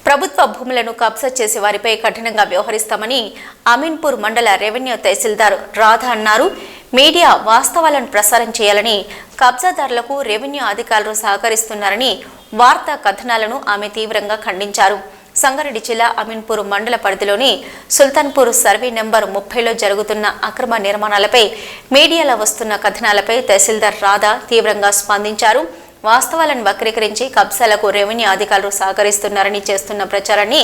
ప్రభుత్వ భూములను కబ్జా చేసే వారిపై కఠినంగా వ్యవహరిస్తామని అమీన్పూర్ మండల రెవెన్యూ తహసీల్దార్ రాధా అన్నారు. మీడియా వాస్తవాలను ప్రసారం చేయాలని, కబ్జాదారులకు రెవెన్యూ అధికారులు సహకరిస్తున్నారని వార్తా కథనాలను ఆమె తీవ్రంగా ఖండించారు. సంగారెడ్డి జిల్లా అమీన్పూర్ మండల పరిధిలోని సుల్తాన్పూర్ సర్వే నెంబర్ 30లో జరుగుతున్న అక్రమ నిర్మాణాలపై మీడియాలో వస్తున్న కథనాలపై తహసీల్దార్ రాధా తీవ్రంగా స్పందించారు. వాస్తవాలను వక్రీకరించి కబ్జాలకు రెవెన్యూ అధికారులు సహకరిస్తున్నారని చేస్తున్న ప్రచారాన్ని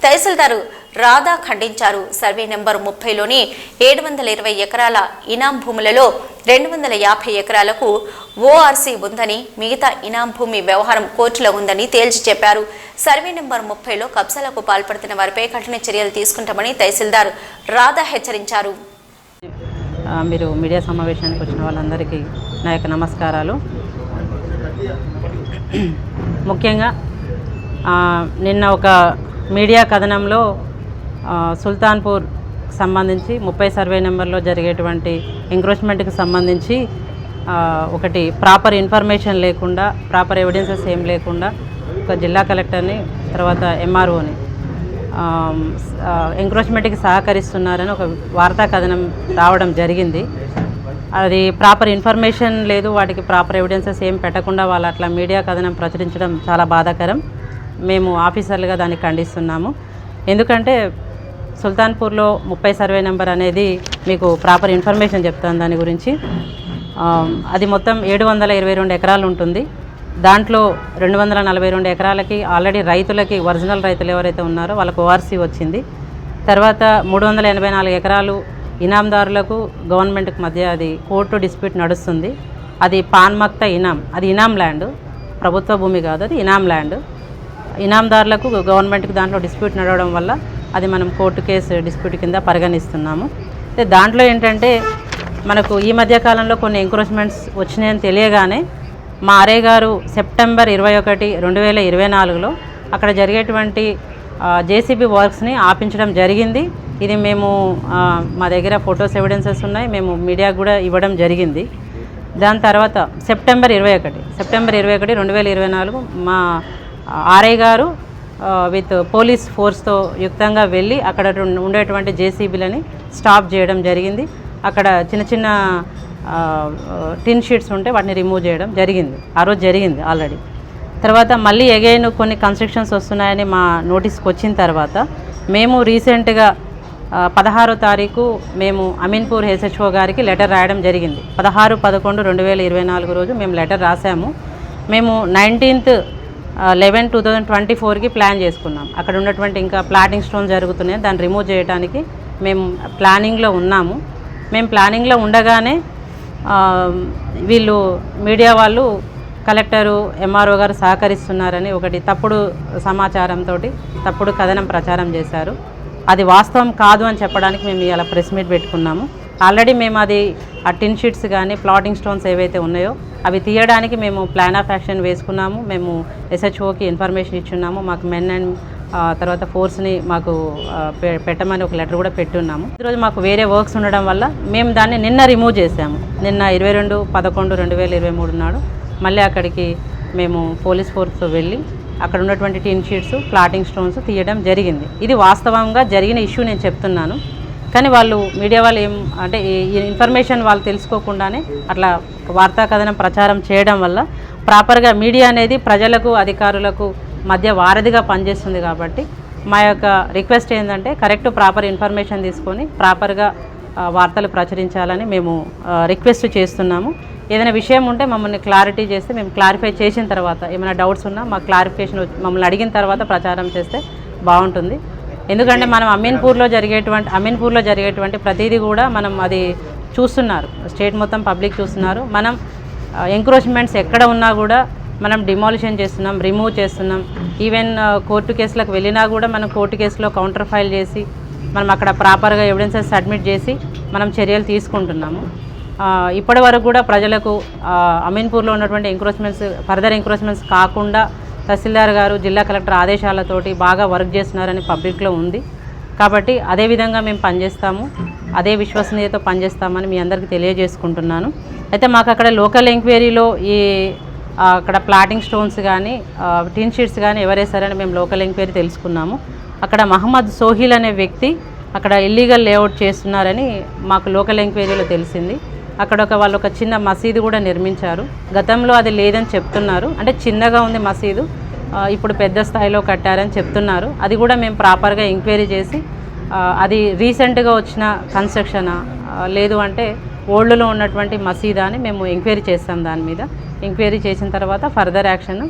తహసీల్దార్ రాధా ఖండించారు. సర్వే నెంబర్ 30లోని 720 ఎకరాల ఇనాం భూములలో 250 ఎకరాలకు ఓఆర్సీ ఉందని, మిగతా ఇనాం భూమి వ్యవహారం కోర్టులో ఉందని తేల్చి చెప్పారు. సర్వే నెంబర్ 30లో కబ్జాలకు పాల్పడుతున్న వారిపై కఠిన చర్యలు తీసుకుంటామని తహసీల్దార్ రాధా హెచ్చరించారు. మీరు మీడియా సమావేశానికి వచ్చిన వాళ్ళందరికీ నా యొక్క నమస్కారాలు. ముఖ్యంగా నిన్న ఒక మీడియా కథనంలో సుల్తాన్పూర్ సంబంధించి 30 సర్వే నెంబర్లో జరిగేటువంటి ఎంక్రోచ్మెంట్కి సంబంధించి ఒకటి ప్రాపర్ ఇన్ఫర్మేషన్ లేకుండా, ప్రాపర్ ఎవిడెన్సెస్ ఏం లేకుండా ఒక జిల్లా కలెక్టర్ని, తర్వాత ఎంఆర్ఓని ఎంక్రోచ్మెంట్కి సహకరిస్తున్నారని ఒక వార్తా కథనం రావడం జరిగింది. అది ప్రాపర్ ఇన్ఫర్మేషన్ లేదు, వాటికి ప్రాపర్ ఎవిడెన్సెస్ ఏం పెట్టకుండా వాళ్ళు అట్లా మీడియా కథనం ప్రచురించడం చాలా బాధాకరం. మేము ఆఫీసర్లుగా దాన్ని ఖండిస్తున్నాము. ఎందుకంటే సుల్తాన్పూర్లో 30 సర్వే నెంబర్ అనేది మీకు ప్రాపర్ ఇన్ఫర్మేషన్ చెప్తాను దాని గురించి. అది మొత్తం 722 ఎకరాలు ఉంటుంది. దాంట్లో 242 ఎకరాలకి ఆల్రెడీ రైతులకి, ఒరిజినల్ రైతులు ఎవరైతే ఉన్నారో వాళ్ళకు ఓఆర్సీ వచ్చింది. తర్వాత 384 ఎకరాలు ఇనాందారులకు గవర్నమెంట్కి మధ్య అది కోర్టు డిస్ప్యూట్ నడుస్తుంది. అది పాన్మక్త ఇనాం, అది ఇనాం ల్యాండ్, ప్రభుత్వ భూమి కాదు, అది ఇనాం ల్యాండ్. ఇనాందారులకు గవర్నమెంట్కి దాంట్లో డిస్ప్యూట్ నడవడం వల్ల అది మనం కోర్టు కేసు డిస్ప్యూట్ కింద పరిగణిస్తున్నాము. దాంట్లో ఏంటంటే మనకు ఈ మధ్యకాలంలో కొన్ని ఎంక్రోచ్మెంట్స్ వచ్చినాయని తెలియగానే మా ఆర్ఐ గారు సెప్టెంబర్ 21, 2024లో అక్కడ జరిగేటువంటి జేసీబీ వర్క్స్ని ఆపించడం జరిగింది. ఇది మేము మా దగ్గర ఫొటోస్ ఎవిడెన్సెస్ ఉన్నాయి, మేము మీడియాకు కూడా ఇవ్వడం జరిగింది. దాని తర్వాత సెప్టెంబర్ 21, 2024 మా ఆర్ఐ గారు విత్ పోలీస్ ఫోర్స్తో యుక్తంగా వెళ్ళి అక్కడ ఉండేటువంటి జేసీబీలని స్టాప్ చేయడం జరిగింది. అక్కడ చిన్న చిన్న టిన్ షీట్స్ ఉంటే వాటిని రిమూవ్ చేయడం జరిగింది. ఆ రోజు జరిగింది ఆల్రెడీ. తర్వాత మళ్ళీ అగైన్ కొన్ని కన్స్ట్రక్షన్స్ వస్తున్నాయని మా నోటీస్కి వచ్చిన తర్వాత మేము రీసెంట్గా 16వ తారీఖు మేము అమీన్పూర్ హెచ్ఓ గారికి లెటర్ రాయడం జరిగింది. 16/11/2024 రోజు మేము లెటర్ రాసాము. మేము 19/11/2024కి ప్లాన్ చేసుకున్నాం. అక్కడ ఉన్నటువంటి ఇంకా ప్లాటింగ్ స్టోన్ జరుగుతున్నాయి, దాన్ని రిమూవ్ చేయడానికి మేము ప్లానింగ్లో ఉన్నాము. మేము ప్లానింగ్లో ఉండగానే వీళ్ళు మీడియా వాళ్ళు కలెక్టరు, ఎంఆర్ఓ గారు సహకరిస్తున్నారని ఒకటి తప్పుడు సమాచారంతో తప్పుడు కథనం ప్రచారం చేశారు. అది వాస్తవం కాదు అని చెప్పడానికి మేము ఇలా ప్రెస్ మీట్ పెట్టుకున్నాము. ఆల్రెడీ మేము అది ఆ టిన్ షీట్స్ కానీ ప్లాటింగ్ స్టోన్స్ ఏవైతే ఉన్నాయో అవి తీయడానికి మేము ప్లాన్ ఆఫ్ యాక్షన్ వేసుకున్నాము. మేము ఎస్హెచ్ఓకి ఇన్ఫర్మేషన్ ఇచ్చున్నాము. మాకు మెన్ అండ్ తర్వాత ఫోర్స్ని మాకు పెట్టమని ఒక లెటర్ కూడా పెట్టున్నాము. ఈరోజు మాకు వేరే వర్క్స్ ఉండడం వల్ల మేము దాన్ని నిన్న రిమూవ్ చేసాము. నిన్న 22/11/2023 నాడు మళ్ళీ అక్కడికి మేము పోలీస్ ఫోర్స్తో వెళ్ళి అక్కడ ఉన్నటువంటి టిన్ షీట్స్, ప్లాటింగ్ స్టోన్స్ తీయడం జరిగింది. ఇది వాస్తవంగా జరిగిన ఇష్యూ నేను చెప్తున్నాను. కానీ వాళ్ళు మీడియా వాళ్ళు ఏం అంటే ఈ ఇన్ఫర్మేషన్ వాళ్ళు తెలుసుకోకుండానే అట్లా వార్తా కథనం ప్రచారం చేయడం వల్ల ప్రాపర్గా మీడియా అనేది ప్రజలకు, అధికారులకు మధ్య వారధిగా పనిచేస్తుంది. కాబట్టి మా యొక్క రిక్వెస్ట్ ఏంటంటే కరెక్ట్ ప్రాపర్ ఇన్ఫర్మేషన్ తీసుకొని ప్రాపర్గా వార్తలు ప్రచురించాలని మేము రిక్వెస్ట్ చేస్తున్నాము. ఏదైనా విషయం ఉంటే మమ్మల్ని క్లారిటీ చేస్తే మేము క్లారిఫై చేసిన తర్వాత, ఏమైనా డౌట్స్ ఉన్నా మాకు క్లారిఫికేషన్ మమ్మల్ని అడిగిన తర్వాత ప్రచారం చేస్తే బాగుంటుంది. ఎందుకంటే మనం అమీన్పూర్లో జరిగేటువంటి ప్రతిదీ కూడా మనం అది చూస్తున్నారు, స్టేట్ మొత్తం పబ్లిక్ చూస్తున్నారు. మనం ఎంక్రోచ్మెంట్స్ ఎక్కడ ఉన్నా కూడా మనం డిమాలిషన్ చేస్తున్నాం, రిమూవ్ చేస్తున్నాం. ఈవెన్ కోర్టు కేసులకు వెళ్ళినా కూడా మనం కోర్టు కేసులో కౌంటర్ ఫైల్ చేసి మనం అక్కడ ప్రాపర్గా ఎవిడెన్సెస్ సబ్మిట్ చేసి మనం చర్యలు తీసుకుంటున్నాము. ఇప్పటి వరకు కూడా ప్రజలకు అమీన్పూర్లో ఉన్నటువంటి ఫర్దర్ ఎంక్రోచ్మెంట్స్ కాకుండా తహసీల్దార్ గారు, జిల్లా కలెక్టర్ ఆదేశాలతోటి బాగా వర్క్ చేస్తున్నారని పబ్లిక్లో ఉంది. కాబట్టి అదే విధంగా మేము పనిచేస్తాము, అదే విశ్వసనీయతతో పనిచేస్తామని మీ అందరికీ తెలియజేసుకుంటున్నాను. అయితే మాకు అక్కడ లోకల్ ఎంక్వైరీలో ఈ అక్కడ ప్లాటింగ్ స్టోన్స్ కానీ టిన్ షీట్స్ కానీ ఎవరేసారని మేము లోకల్ ఎంక్వైరీ తెలుసుకున్నాము. అక్కడ మహమ్మద్ సోహిల్ అనే వ్యక్తి అక్కడ ఇల్లీగల్ లేఅవుట్ చేస్తున్నారని మాకు లోకల్ ఎంక్వైరీలో తెలిసింది. అక్కడ వాళ్ళు ఒక చిన్న మసీదు కూడా నిర్మించారు. గతంలో అది లేదని చెప్తున్నారు, అంటే చిన్నగా ఉంది మసీదు, ఇప్పుడు పెద్ద స్థాయిలో కట్టారని చెప్తున్నారు. అది కూడా మేము ప్రాపర్గా ఎంక్వైరీ చేసి అది రీసెంట్గా వచ్చిన కన్స్ట్రక్షనా లేదు అంటే ఓల్డ్లో ఉన్నటువంటి మసీదా అని మేము ఎంక్వైరీ చేస్తాం. దాని మీద ఎంక్వైరీ చేసిన తర్వాత ఫర్దర్ యాక్షన్